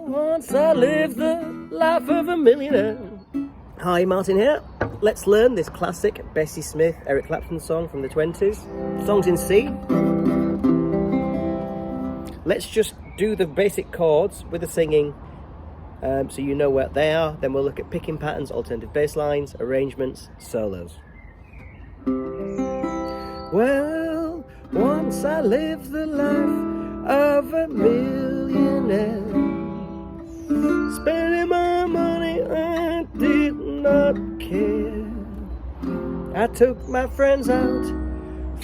Once I lived the life of a millionaire. Hi, Martin here. Let's learn this classic Bessie Smith, Eric Clapton song from the 20s. The song's in C. Let's just do the basic chords with the singing so you know where they are. Then we'll look at picking patterns, alternative bass lines, arrangements, solos. Well, once I lived the life of a millionaire, spending my money I did not care. I took my friends out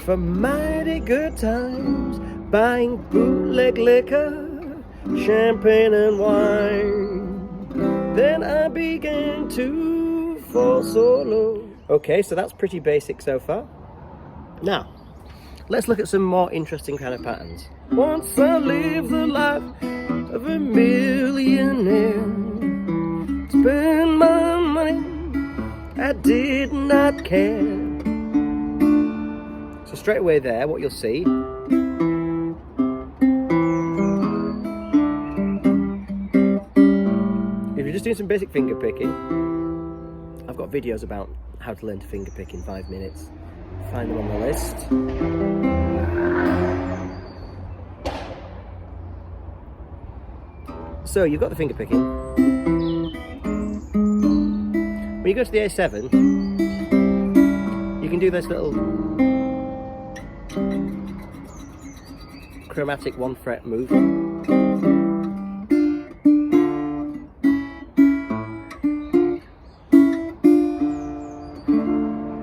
for mighty good times, buying bootleg liquor, champagne and wine. Then I began to fall so low. Okay, so that's pretty basic so far. Now, let's look at some more interesting kind of patterns. Once I lived the life of a millionaire, spend my money, I did not care. So straight away there, what you'll see, if you're just doing some basic finger picking, I've got videos about how to learn to finger pick in 5 minutes. Find them on the list. So you've got the finger picking. When you go to the A7, you can do this little chromatic 1 fret move.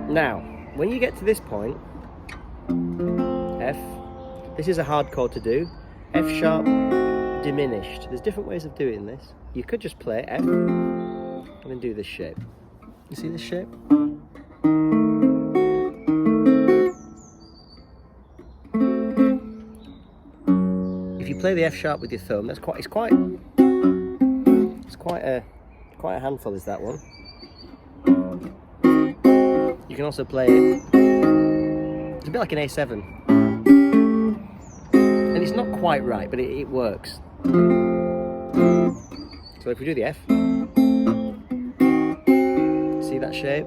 Now, when you get to this point, F, this is a hard chord to do. F sharp diminished. There's different ways of doing this. You could just play F and then do this shape. You see this shape? If you play the F sharp with your thumb, it's quite a handful is that one. You can also play it, it's a bit like an A7. And it's not quite right, but it works. So if we do the F, see that shape?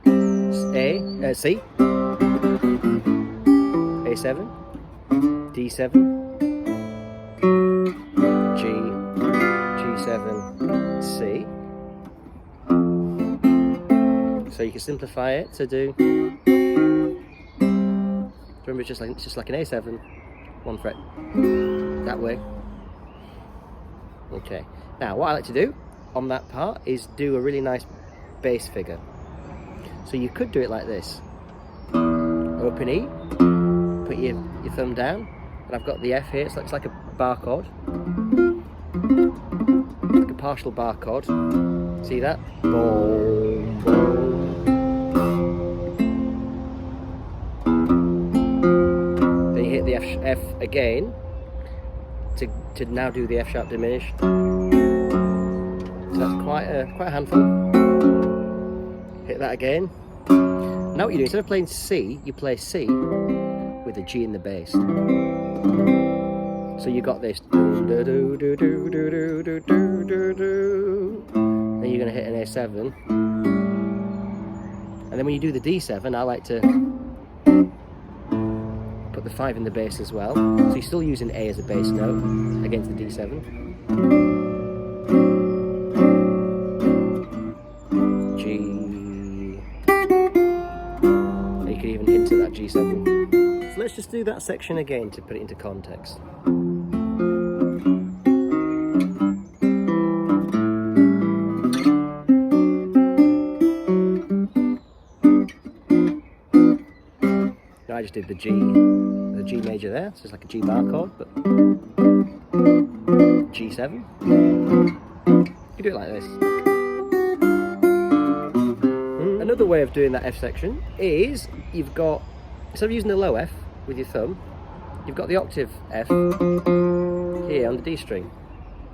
C, A7, D7, G, G7, C. So you can simplify it to do. Remember, it's just like an A7, 1 fret that way. Okay. Now, what I like to do on that part is do a really nice bass figure. So you could do it like this: open E, put your thumb down, and I've got the F here. So it's like a bar chord, like a partial bar chord. See that? Boom, boom. Hit the F again to now do the F sharp diminished. So that's quite a handful. Hit that again. Now what you do, instead of playing C, you play C with a G in the bass. So you got this. Then you're going to hit an A7. And then when you do the D7, I like to put the 5 in the bass as well. So you're still using A as a bass note against the D7. G. And you can even hint at that G7. So let's just do that section again to put it into context. I just did the G major there, so it's like a G bar chord, but G7. You do it like this. Another way of doing that F section is you've got, instead of using the low F with your thumb, you've got the octave F here on the D string.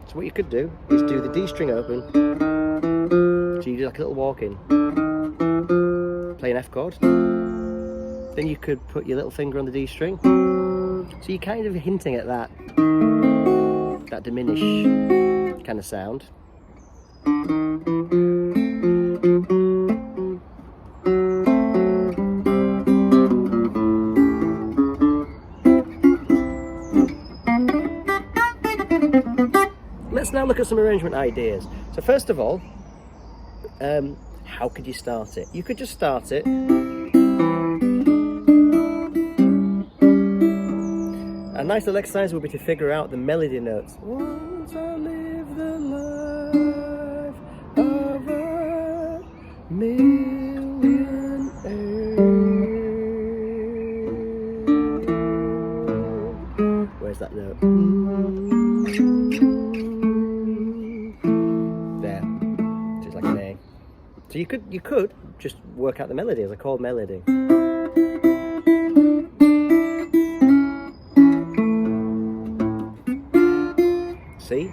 So what you could do is do the D string open, so you do like a little walk in, play an F chord. Then you could put your little finger on the D string. So you're kind of hinting at that diminish kind of sound. Let's now look at some arrangement ideas. So first of all, how could you start it? You could just start it. A nice little exercise would be to figure out the melody notes. Once I live the life of a millionaire. Where's that note? There. Just like an A. So you could just work out the melody as a chord melody. See?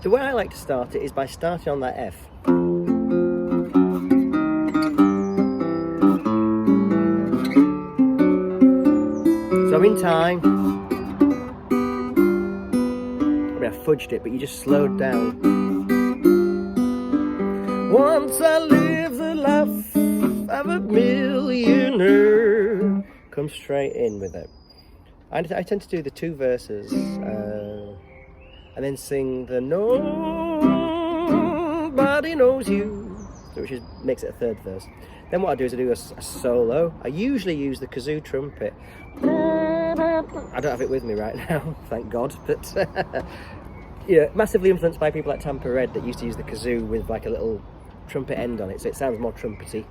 The way I like to start it is by starting on that F. So in time, I mean I fudged it, but you just slowed down. Once I live the life of a millionaire. Come straight in with it. I tend to do the two verses. And then sing the nobody knows you, which makes it a third verse. Then what I do is I do a solo. I usually use the kazoo trumpet. I don't have it with me right now, thank God, but yeah, massively influenced by people like Tampa Red that used to use the kazoo with like a little trumpet end on it, so it sounds more trumpety.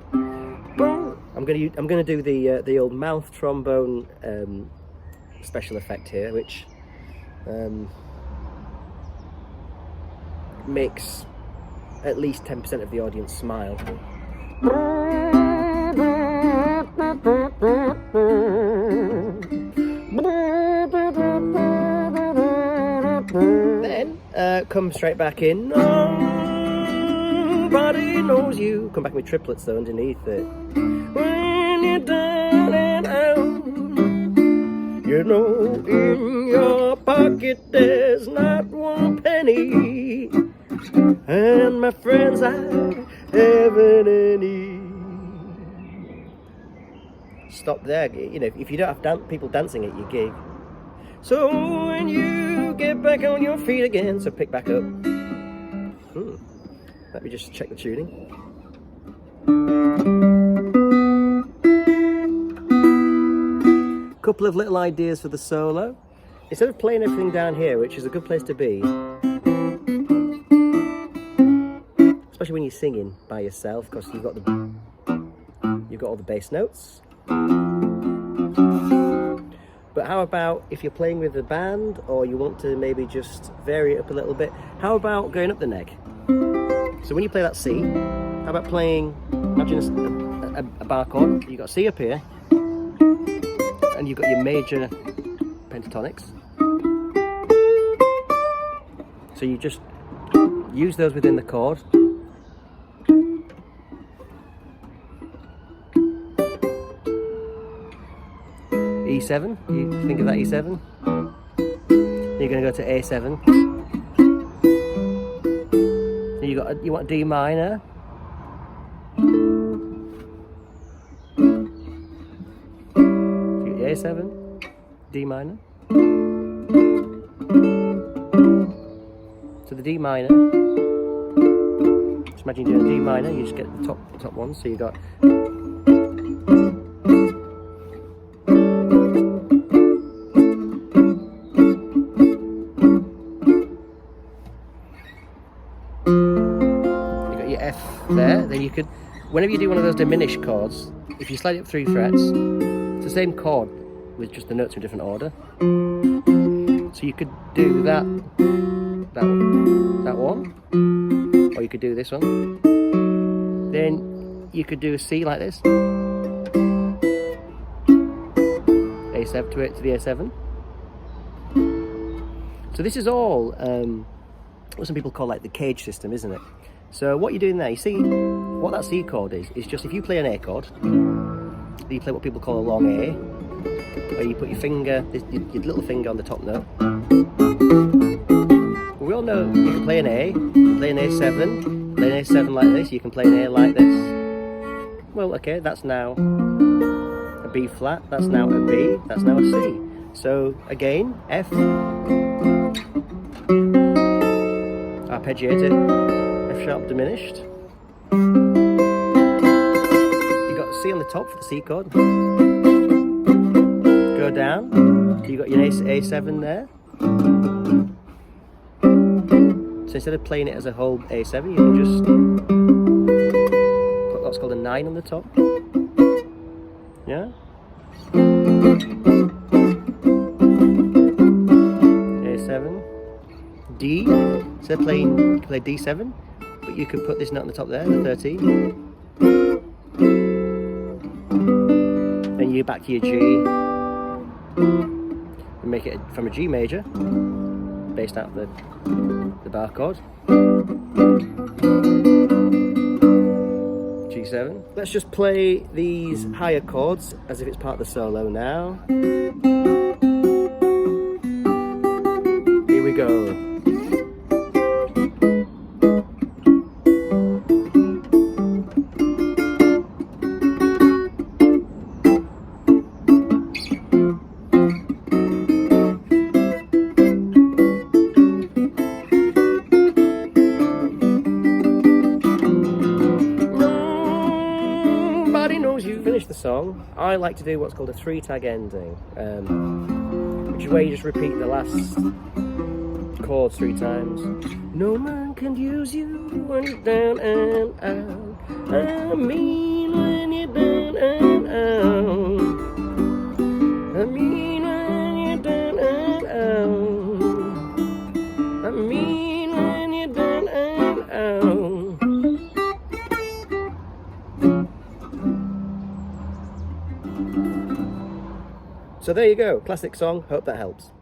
I'm gonna do the old mouth trombone special effect here, which makes at least 10% of the audience smile. Then come straight back in. Nobody knows you. Come back with triplets though underneath it. When you're down and out, you know in your pocket there's not one penny. And my friends, I haven't any. Stop there. You know, if you don't have people dancing at your gig. So when you get back on your feet again, so pick back up. Let me just check the tuning. Couple of little ideas for the solo. Instead of playing everything down here, which is a good place to be, especially when you're singing by yourself, because you've got all the bass notes. But how about if you're playing with a band, or you want to maybe just vary it up a little bit? How about going up the neck? So when you play that C, how about playing? Imagine a bar chord. You've got C up here, and you've got your major pentatonics. So you just use those within the chord. E7, you think of that E7. You're going to go to A7. Then you want D minor. You get A7, D minor. So the D minor. Just imagine you're doing a D minor. You just get the top one. So you got. There, then you could, whenever you do one of those diminished chords, if you slide it up 3 frets, it's the same chord with just the notes in a different order. So you could do that one, or you could do this one. Then you could do a C like this, A7 to the A7. So this is all what some people call like the cage system, isn't it? So what you're doing there, you see what that C chord is just if you play an A chord, you play what people call a long A, or you put your finger, your little finger on the top note. Well, we all all know you can play an A, you can play an A7, play an A7 like this, you can play an A like this. Well, okay, that's now a B flat, that's now a B, that's now a C. So again, F, arpeggiated, F sharp diminished. You've got C on the top for the C chord. Go down, you've got your A7 there. So instead of playing it as a whole A7, you can just put what's called a 9 on the top. Yeah? A7. D. Instead of playing, you can play D7, but you could put this note on the top there, the 13. Then you back to your G and make it from a G major, based out of the bar chord. G7. Let's just play these higher chords as if it's part of the solo now. Here we go. Finish the song. I like to do what's called a 3-tag ending, which is where you just repeat the last chords 3 times. No man can use you when you're down and out. I mean when you're down and out. I mean when you're down and out. I mean when you're down and out. So there you go, classic song, hope that helps.